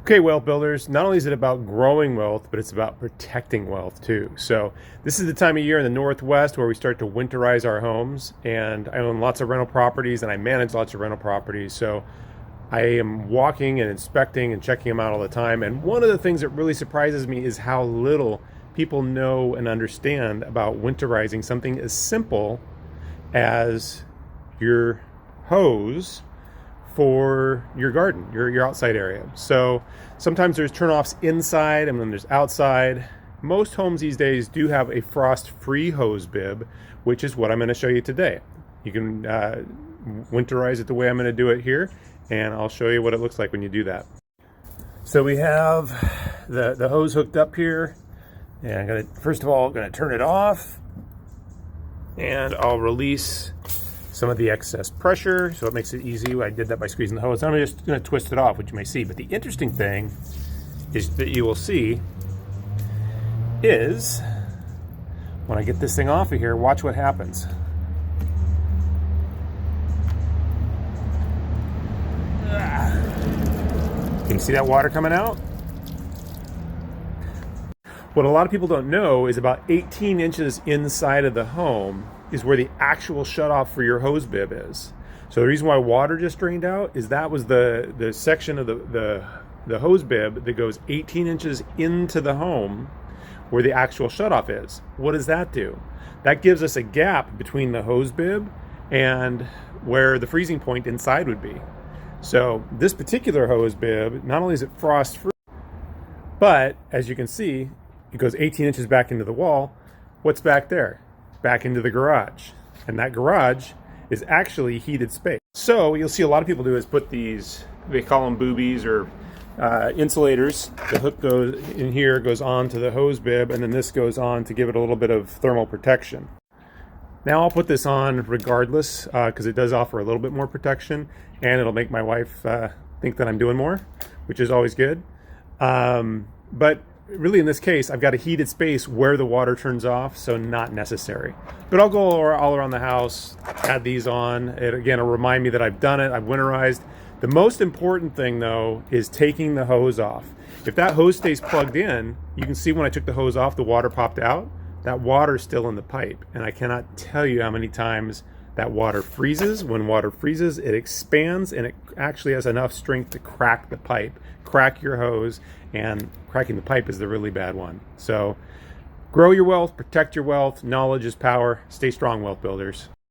Okay, wealth builders, not only is it about growing wealth, but it's about protecting wealth too. So this is the time of year in the Northwest where we start to winterize our homes, and I own lots of rental properties and I manage lots of rental properties. So I am walking and inspecting and checking them out all the time. And one of the things that really surprises me is how little people know and understand about winterizing something as simple as your hose for your garden, your outside area. So sometimes there's turnoffs inside and then there's outside. Most homes these days do have a frost-free hose bib, which is what I'm going to show you today. You can winterize it the way I'm going to do it here, and I'll show you what it looks like when you do that. So we have the hose hooked up here, and I'm going to, first of all, going to turn it off, and I'll release some of the excess pressure, so it makes it easy. I did that by squeezing the hose. I'm just going to twist it off, which you may see. But the interesting thing is that you will see is when I get this thing off of here, watch what happens. Can you see that water coming out? What a lot of people don't know is about 18 inches inside of the home is where the actual shutoff for your hose bib is. So the reason why water just drained out is that was the section of the hose bib that goes 18 inches into the home where the actual shutoff is. What does that do? That gives us a gap between the hose bib and where the freezing point inside would be. So this particular hose bib, not only is it frost free, but as you can see, it goes 18 inches back into the wall. What's back there? Back into the garage. And that garage is actually heated space. So what you'll see a lot of people do is put these, they call them boobies or insulators. The hook goes in here, goes on to the hose bib, and then this goes on to give it a little bit of thermal protection. Now I'll put this on regardless because it does offer a little bit more protection, and it'll make my wife think that I'm doing more, which is always good. But really in this case, I've got a heated space where the water turns off, so not necessary. But I'll go all around the house, add these on. Again, it'll remind me that I've done it, I've winterized. The most important thing though is taking the hose off. If that hose stays plugged in, you can see when I took the hose off, the water popped out. That water's still in the pipe, and I cannot tell you how many times that water freezes. When water freezes, it expands and it actually has enough strength to crack the pipe, crack your hose, and cracking the pipe is the really bad one. So grow your wealth, protect your wealth. Knowledge is power. Stay strong, wealth builders.